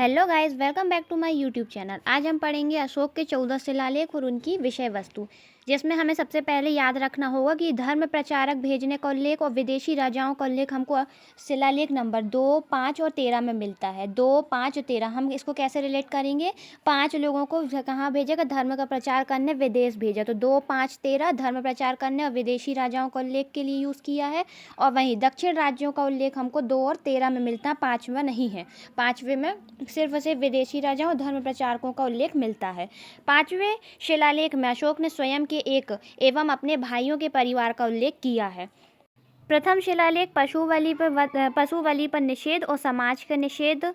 Hello guys, welcome back to my YouTube channel. आज हम पढ़ेंगे अशोक के 14 शिलालेख और उनकी विषय वस्तु, जिसमें हमें सबसे पहले याद रखना होगा कि धर्म प्रचारक भेजने का उल्लेख और विदेशी राजाओं का उल्लेख हमको शिलालेख नंबर 2, 5 और 13 में मिलता है। 2, 5 और 13 हम इसको कैसे रिलेट करेंगे? 5 लोगों को कहाँ भेजेगा? धर्म का प्रचार करने विदेश भेजा, तो 2, 5, 13 धर्म प्रचार करने और विदेशी राजाओं का उल्लेख के लिए यूज़ किया है। और वहीं दक्षिण राज्यों का उल्लेख हमको 2 और 13 में मिलता है, 5वें नहीं है। 5वें में सिर्फ और सिर्फ विदेशी राजाओं और धर्म प्रचारकों का उल्लेख मिलता है। 5वें शिलालेख में अशोक ने स्वयं के एक एवं अपने भाइयों के परिवार का उल्लेख किया है। प्रथम शिलालेख पशु बलि पर निषेध और समाज का निषेध,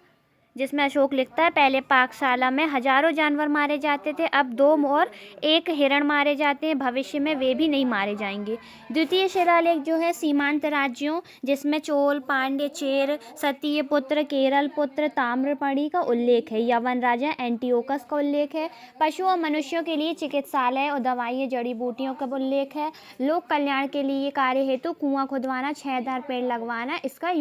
जिसमें अशोक लिखता है, पहले पाकशाला में हजारों जानवर मारे जाते थे, अब 2 और 1 हिरण मारे जाते हैं, भविष्य में वे भी नहीं मारे जाएंगे। द्वितीय शिलालेख जो है सीमांत राज्यों, जिसमें चोल, पांड्य, चेर, सतीय पुत्र, केरल पुत्र, ताम्रपर्णी का उल्लेख है। यवन राजा एंटियोकस का उल्लेख है। पशु और मनुष्यों के लिए चिकित्सालय और दवाइयाँ, जड़ी बूटियों का उल्लेख है। लोक कल्याण के लिए कार्य हेतु कुआं खुदवाना, 6000 पेड़ लगवाना, इसका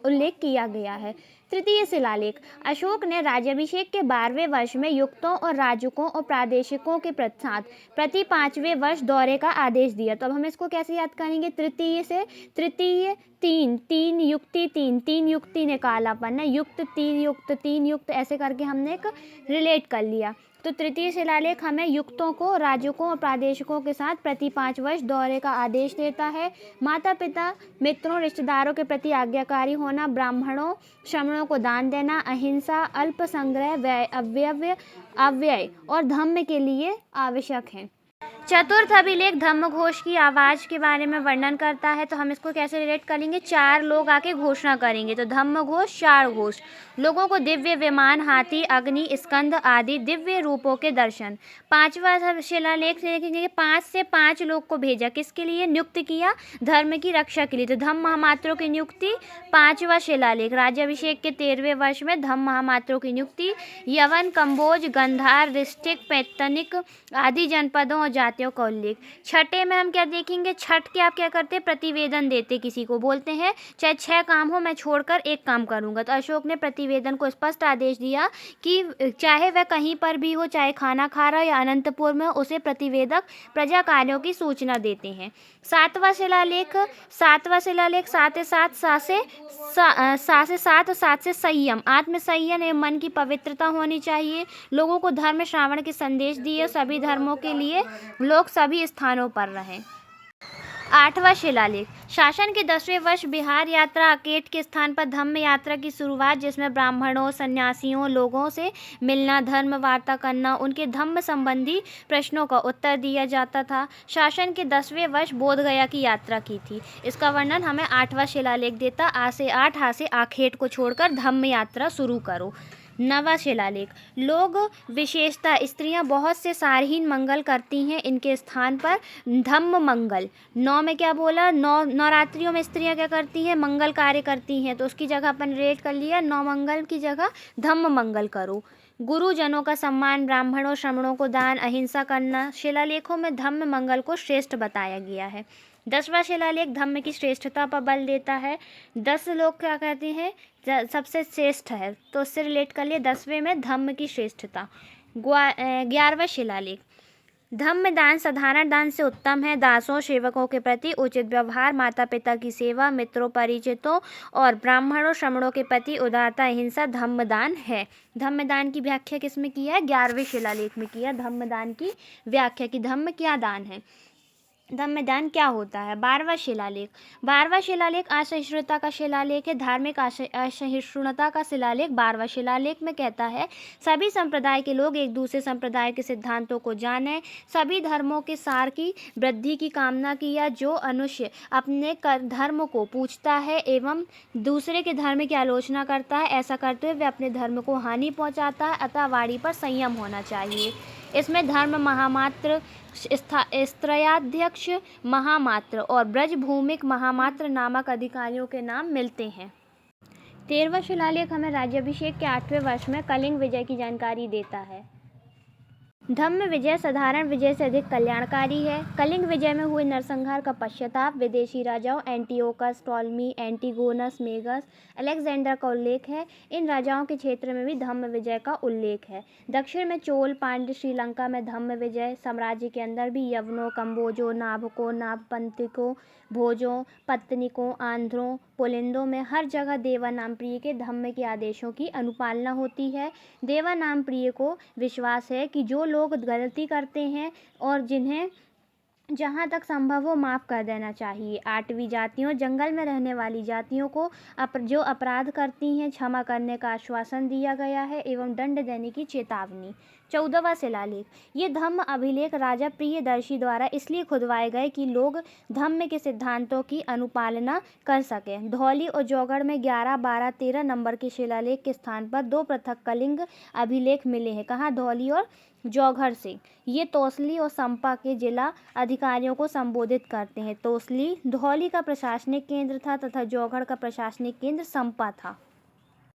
उल्लेख किया गया है। तृतीय शिलालेख अशोक ने राज्याभिषेक के 12वें वर्ष में युक्तों और राजकों और प्रादेशिकों के साथ प्रति 5वें वर्ष दौरे का आदेश दिया। तो अब हम इसको कैसे याद करेंगे? तृतीय से तृतीय 3 युक्ति 3 युक्ति निकाला अपन ने, युक्त 3 युक्त ऐसे करके हमने एक रिलेट कर लिया। तो तृतीय शिलालेख हमें युक्तों को, राजकों और प्रादेशिकों के साथ प्रति 5 वर्ष दौरे का आदेश देता है। माता पिता, मित्रों, रिश्तेदारों के प्रति आज्ञाकारी होना, ब्राह्मणों, श्रमणों को दान देना, अहिंसा, अल्प संग्रह, अव्यय और धम्म के लिए आवश्यक है। चतुर्थ अभिलेख धम्मघोष की आवाज़ के बारे में वर्णन करता है। तो हम इसको कैसे रिलेट करेंगे? 4 लोग आके घोषणा करेंगे, तो धम्मघोष 4 घोष। लोगों को दिव्य विमान, हाथी, अग्नि, स्कंद आदि दिव्य रूपों के दर्शन। 5वां शिलालेख से देखेंगे, 5 से 5 लोग को भेजा, किसके लिए नियुक्त किया? धर्म की रक्षा के लिए। तो धम्म महामात्रों की नियुक्ति 5वां शिलालेख। राज्याभिषेक के 13वें वर्ष में धम्म महामात्रों की नियुक्ति। यवन, कंबोज, गंधार, रिष्टिक, पैतनिक आदि जनपदों और जातियों का उल्लेख। छठे में हम क्या देखेंगे? छठ के आप क्या करते हैं? प्रतिवेदन देते, किसी को बोलते हैं चाहे 6 काम हो मैं छोड़कर एक काम करूंगा। तो अशोक ने प्रतिवेदन को स्पष्ट आदेश दिया कि चाहे वह कहीं पर भी हो, चाहे खाना खा रहा या अनंतपुर में, उसे प्रतिवेदक प्रजा कार्यों की सूचना देते हैं। 7वां शिलालेख 7 से 7 और 7 से संयम, आत्म संयम एवं मन की पवित्रता होनी चाहिए। लोगों को धर्म श्रावण के संदेश दिए, सभी धर्मों के लिए लोग सभी स्थानों पर रहें। 8वां शिलालेख शासन के 10वें वर्ष बिहार यात्रा, अकेट के स्थान पर धम्म यात्रा की शुरुआत, जिसमें ब्राह्मणों, सन्यासियों, लोगों से मिलना, धर्म वार्ता करना, उनके धम्म संबंधी प्रश्नों का उत्तर दिया जाता था। शासन के 10वें वर्ष बोधगया की यात्रा की थी। इसका वर्णन हमें 8वां शिलालेख देता। आ से आखेट को छोड़कर धम्म यात्रा शुरू करो। 9वां शिलालेख लोग विशेषता स्त्रियां बहुत से सारहीन मंगल करती हैं, इनके स्थान पर धम्म मंगल। 9 में क्या बोला? नवरात्रियों में स्त्रियां क्या करती हैं? मंगल कार्य करती हैं, तो उसकी जगह अपन रेट कर लिया, 9 मंगल की जगह धम्म मंगल करो। गुरुजनों का सम्मान, ब्राह्मणों, श्रमणों को दान, अहिंसा करना। शिलालेखों में धम्म मंगल को श्रेष्ठ बताया गया है। 10वां शिलालेख धम्म की श्रेष्ठता पर बल देता है। 10 लोग क्या कहते हैं? सबसे श्रेष्ठ है, तो उससे रिलेट कर लिए 10वें में धम्म की श्रेष्ठता। 11वां शिलालेख धम्म दान साधारण दान से उत्तम है। दासों, सेवकों के प्रति उचित व्यवहार, माता पिता की सेवा, मित्रों, परिचितों और ब्राह्मणों, श्रमणों के प्रति उदारता, अहिंसा धम्म दान है। धम्म दान की व्याख्या किसमें किया है? 11वें शिलालेख में किया धम्म दान की व्याख्या कि धम्म क्या दान है, धम्मदान क्या होता है। 12वां शिलालेख असहिष्णुता का शिलालेख है। धार्मिक असहिष्णुता का शिलालेख 12वां शिलालेख में कहता है, सभी संप्रदाय के लोग एक दूसरे संप्रदाय के सिद्धांतों को जानें, सभी धर्मों के सार की वृद्धि की कामना किया। जो मनुष्य अपने धर्म को पूछता है एवं दूसरे के धर्म की आलोचना करता है, ऐसा करते हुए वे अपने धर्म को हानि पहुँचाता है, अतः वाणी पर संयम होना चाहिए। इसमें धर्म महामात्र, स्त्रयाध्यक्ष महामात्र और ब्रजभूमिक महामात्र नामक अधिकारियों के नाम मिलते हैं। 13वां शिलालेख हमें राज्याभिषेक के 8वें वर्ष में कलिंग विजय की जानकारी देता है। धम्म विजय साधारण विजय से अधिक कल्याणकारी है। कलिंग विजय में हुए नरसंहार का पश्चाताप विदेशी राजाओं एंटिओकस, टॉलमी, एंटिगोनस, मेगस, अलेक्जेंडर का उल्लेख है। इन राजाओं के क्षेत्र में भी धम्म विजय का उल्लेख है। दक्षिण में चोल, पांड्य, श्रीलंका में धम्म विजय, साम्राज्य के अंदर भी यवनों, कम्बोजों, नाभकों, नागपंथिकों, भोजों, पत्तनिकों, आंध्रों, पुलिंदों में हर जगह देवानामप्रिय के धम्म के आदेशों की अनुपालना होती है। देवानामप्रिय को विश्वास है कि जो लोग गलती करते हैं और जिन्हें जहाँ तक संभव हो माफ़ कर देना चाहिए। 8वीं जातियों, जंगल में रहने वाली जातियों को जो अपराध करती हैं क्षमा करने का आश्वासन दिया गया है एवं दंड देने की चेतावनी। 14वां शिलालेख। ये धम्म अभिलेख राजा प्रियदर्शी द्वारा इसलिए खुदवाए गए कि लोग धम्म के सिद्धांतों की अनुपालना कर सकें। धौली और जौगढ़ में 11, 12, 13 नंबर के शिलालेख के स्थान पर 2 पृथक कलिंग अभिलेख मिले हैं। कहाँ? धौली और जौगढ़ से। ये तोसली और संपा के जिला अधिकारियों को संबोधित करते हैं। तोसली धौली का प्रशासनिक केंद्र था तथा जौगढ़ का प्रशासनिक केंद्र संपा था।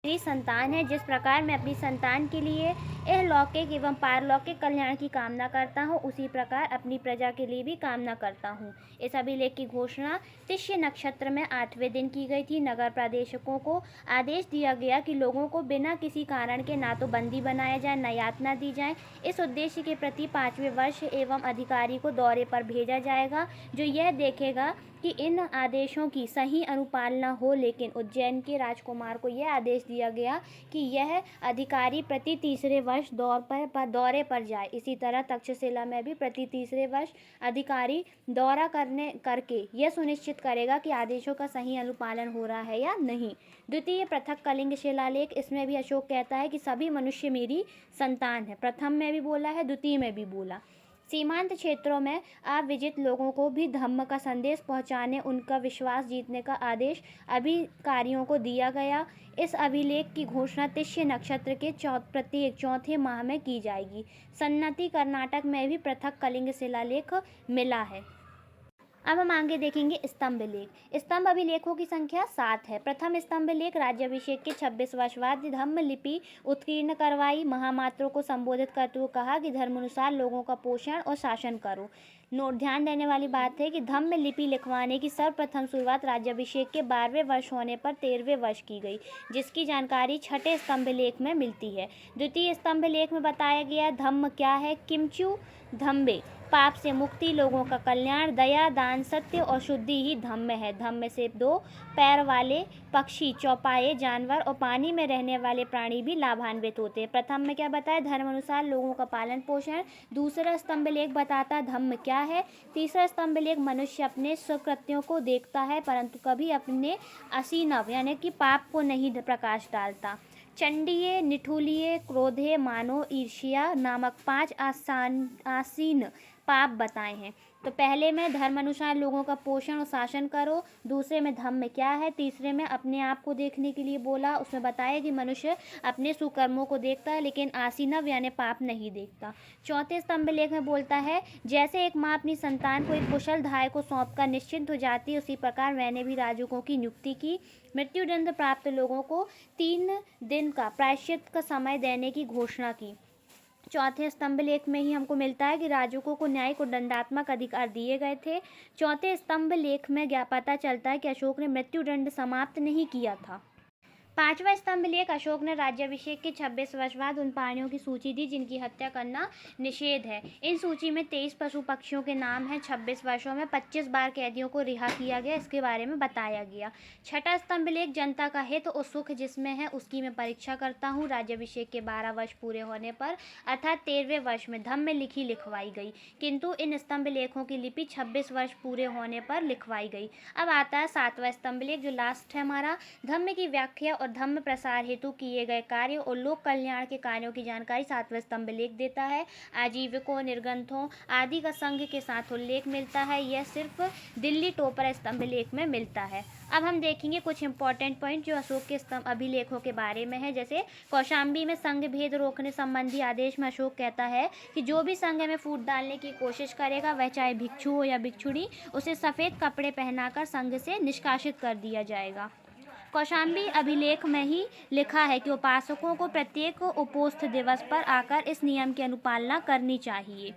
मेरी संतान है, जिस प्रकार मैं अपनी संतान के लिए इहलौकिक एवं पारलौकिक कल्याण की कामना करता हूँ, उसी प्रकार अपनी प्रजा के लिए भी कामना करता हूँ। इस अभिलेख की घोषणा तिष्य नक्षत्र में 8वें दिन की गई थी। नगर प्रदेशकों को आदेश दिया गया कि लोगों को बिना किसी कारण के ना तो बंदी बनाया जाए, न यातना दी जाए। इस उद्देश्य के प्रति 5वें वर्ष एवं अधिकारी को दौरे पर भेजा जाएगा, जो यह देखेगा कि इन आदेशों की सही अनुपालना हो। लेकिन उज्जैन के राजकुमार को यह आदेश दिया गया कि यह अधिकारी प्रति तीसरे वर्ष दौरे पर जाए। इसी तरह तक्षशिला में भी प्रति तीसरे वर्ष अधिकारी दौरा करके यह सुनिश्चित करेगा कि आदेशों का सही अनुपालन हो रहा है या नहीं। द्वितीय पृथक कलिंग शिलालेख। इसमें भी अशोक कहता है कि सभी मनुष्य मेरी संतान है। प्रथम में भी बोला है, द्वितीय में भी बोला। सीमांत क्षेत्रों में अविजित लोगों को भी धम्म का संदेश पहुंचाने, उनका विश्वास जीतने का आदेश अधिकारियों को दिया गया। इस अभिलेख की घोषणा तिष्य नक्षत्र के प्रत्येक चौथे माह में की जाएगी। सन्नति कर्नाटक में भी पृथक कलिंग शिलालेख मिला है। अब हम आगे देखेंगे स्तंभ लेख। स्तंभ अभिलेखों की संख्या 7 है। प्रथम स्तंभ लेख राज्याभिषेक के 26 वर्ष बाद धम्म लिपि उत्कीर्ण करवाई। महामात्रों को संबोधित करते हुए कहा कि धर्मानुसार लोगों का पोषण और शासन करो। ध्यान देने वाली बात है कि धम्म लिपि लिखवाने की सर्वप्रथम शुरुआत राज्याभिषेक के 12वें वर्ष होने पर 13वें वर्ष की गई, जिसकी जानकारी छठे स्तंभ लेख में मिलती है। द्वितीय स्तंभ लेख में बताया गया धम्म क्या है। किंचु धम्मे, पाप से मुक्ति, लोगों का कल्याण, दया, दान, सत्य और शुद्धि ही धम्म है। धम्म से 2 पैर वाले पक्षी, चौपाए जानवर और पानी में रहने वाले प्राणी भी लाभान्वित होते हैं। प्रथम में क्या बताया? धर्म अनुसार लोगों का पालन पोषण। दूसरा स्तंभ लेख बताता धम्म क्या है। तीसरा स्तंभ लेख मनुष्य अपने सुकृत्यों को देखता है परंतु कभी अपने असीनव यानी कि पाप को नहीं प्रकाश डालता। चंडीय, निठुलिय, क्रोधे, मानो, ईर्ष्या नामक 5 आसीन पाप बताए हैं। तो पहले में धर्म अनुसार लोगों का पोषण और शासन करो। दूसरे में धम्म क्या है। तीसरे में अपने आप को देखने के लिए बोला। उसमें बताया कि मनुष्य अपने सुकर्मों को देखता है लेकिन आसीनव यानी पाप नहीं देखता। चौथे स्तंभ लेख में बोलता है जैसे एक माँ अपनी संतान को एक कुशल धाय को सौंपकर निश्चिंत हो जाती है, उसी प्रकार मैंने भी राजकों की नियुक्ति की। मृत्युदंड प्राप्त लोगों को 3 दिन का प्रायश्चित का समय देने की घोषणा की। चौथे स्तंभ लेख में ही हमको मिलता है कि राजकों को न्यायिक और दंडात्मक अधिकार दिए गए थे। चौथे स्तंभ लेख में पता चलता है कि अशोक ने मृत्युदंड समाप्त नहीं किया था। 5वां स्तंभ लेख। अशोक ने राज्याभिषेक के 26 वर्ष बाद उन प्राणियों की सूची दी जिनकी हत्या करना निषेध है। इन सूची में 23 पशु पक्षियों के नाम हैं। 26 वर्षों में 25 बार कैदियों को रिहा किया गया, इसके बारे में बताया गया। छठा स्तंभ लेख। जनता का हित और सुख जिसमें है उसकी मैं परीक्षा करता हूँ। राज्याभिषेक के 12 वर्ष पूरे होने पर अर्थात 13वें वर्ष में धम्म लिखवाई गई, किंतु इन स्तंभ लेखों की लिपि 26 वर्ष पूरे होने पर लिखवाई गई। अब आता है 7वां स्तंभ लेख जो लास्ट है हमारा। धम्म की व्याख्या और धम्म प्रसार हेतु किए गए कार्य और लोक कल्याण के कार्यों की जानकारी 7वां स्तंभ लेख देता है। आजीविकों, निर्गंथों आदि का संघ के साथ उल्लेख मिलता है। यह सिर्फ दिल्ली टोपर स्तंभ लेख में मिलता है। अब हम देखेंगे कुछ इंपॉर्टेंट पॉइंट जो अशोक के स्तंभ अभिलेखों के बारे में है। जैसे कौशाम्बी में संघ भेद रोकने संबंधी आदेश में अशोक कहता है कि जो भी संघ में फूट डालने की कोशिश करेगा, वह चाहे भिक्षु हो या भिक्षुणी, उसे सफ़ेद कपड़े पहनाकर संघ से निष्कासित कर दिया जाएगा। कौशाम्बी अभिलेख में ही लिखा है कि उपासकों को प्रत्येक उपोत्थ दिवस पर आकर इस नियम की अनुपालना करनी चाहिए।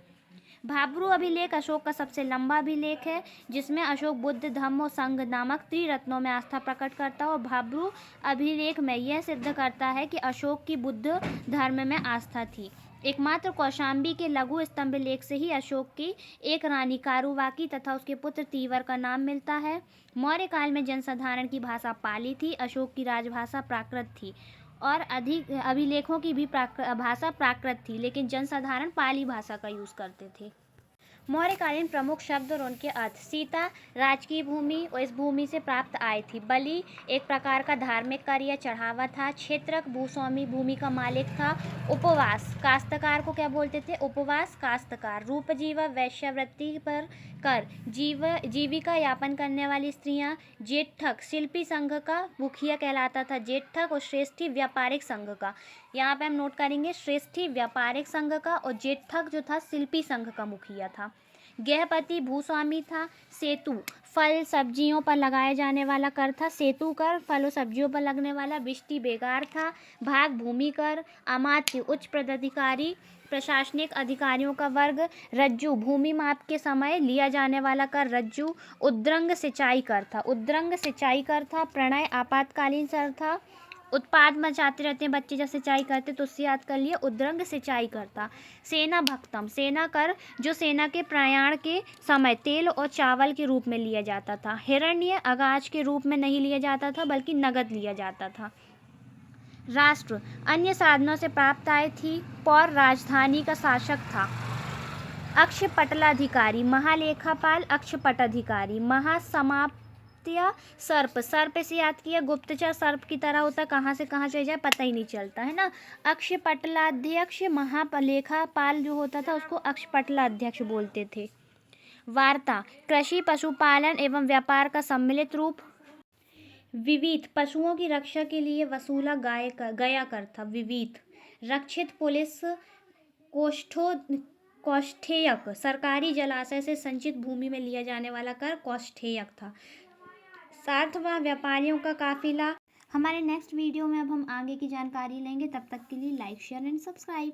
भाब्रू अभिलेख अशोक का सबसे लंबा अभिलेख है, जिसमें अशोक बुद्ध, धम्म और संघ नामक त्रिरत्नों में आस्था प्रकट करता है और भाब्रू अभिलेख में यह सिद्ध करता है कि अशोक की बुद्ध धर्म में आस्था थी। एकमात्र कौशाम्बी के लघु स्तंभ लेख से ही अशोक की एक रानी कारुवाकी तथा उसके पुत्र तीवर का नाम मिलता है। मौर्य काल में जनसाधारण की भाषा पाली थी। अशोक की राजभाषा प्राकृत थी और अधिक अभिलेखों की भी भाषा प्राकृत थी, लेकिन जनसाधारण पाली भाषा का यूज़ करते थे। मौर्यकालीन प्रमुख शब्द और उनके अर्थ। सीता राजकीय भूमि और इस भूमि से प्राप्त आय थी। बलि एक प्रकार का धार्मिक कार्य चढ़ावा था। क्षेत्रक भूस्वामी भूमि का मालिक था। उपवास काश्तकार को क्या बोलते थे? उपवास काश्तकार। रूपजीवा वैश्यावृत्ति पर कर जीविका यापन करने वाली स्त्रियां। जेठक शिल्पी संघ का मुखिया कहलाता था। जेठक और श्रेष्ठी व्यापारिक संघ का, यहाँ पे हम नोट करेंगे, श्रेष्ठी व्यापारिक संघ का और जेठक जो था शिल्पी संघ का मुखिया था। गृहपति भूस्वामी था। सेतु फल सब्जियों पर लगाए जाने वाला कर था। सेतु कर फल और सब्जियों पर लगने वाला। विष्टि बेगार था। भाग भूमि कर। अमात्य उच्च पदाधिकारी प्रशासनिक अधिकारियों का वर्ग। रज्जु भूमि माप के समय लिया जाने वाला कर रज्जु। उद्रंग सिंचाई कर था। उद्रंग सिंचाई कर था। प्रणय आपातकालीन कर था। उत्पाद मचाते रहते हैं बच्चे जब सिंचाई करते तो उससे याद कर लिए, उद्रंग सिंचाई करता। सेना भक्तम सेना कर जो सेना के प्रयाण के समय तेल और चावल के रूप में लिया जाता था। हिरण्य अगाज के रूप में नहीं लिया जाता था बल्कि नगद लिया जाता था। राष्ट्र अन्य साधनों से प्राप्त आय थी। पौर राजधानी का शासक था। अक्षपटलाधिकारी महालेखापाल। अक्षपटाधिकारी महासमाप्त सर्प सर्प से याद किया, गुप्तचर सर्प की तरह होता, कहाँ से कहाँ चले जाए पता ही नहीं चलता है ना। अक्षपटलाध्यक्ष महालेखापाल जो होता था उसको अक्षपटलाध्यक्ष बोलते थे। वार्ता कृषि पशुपालन एवं व्यापार का सम्मिलित रूप। विविध पशुओं की रक्षा के लिए वसूला गया कर था। विविध रक्षित पुलिस कौष्ठेयक सरकारी जलाशय से संचित भूमि में लिया जाने वाला कर कौष्ठेयक था। सार्थवाह व्यापारियों का काफिला। हमारे नेक्स्ट वीडियो में अब हम आगे की जानकारी लेंगे। तब तक के लिए लाइक शेयर एंड सब्सक्राइब।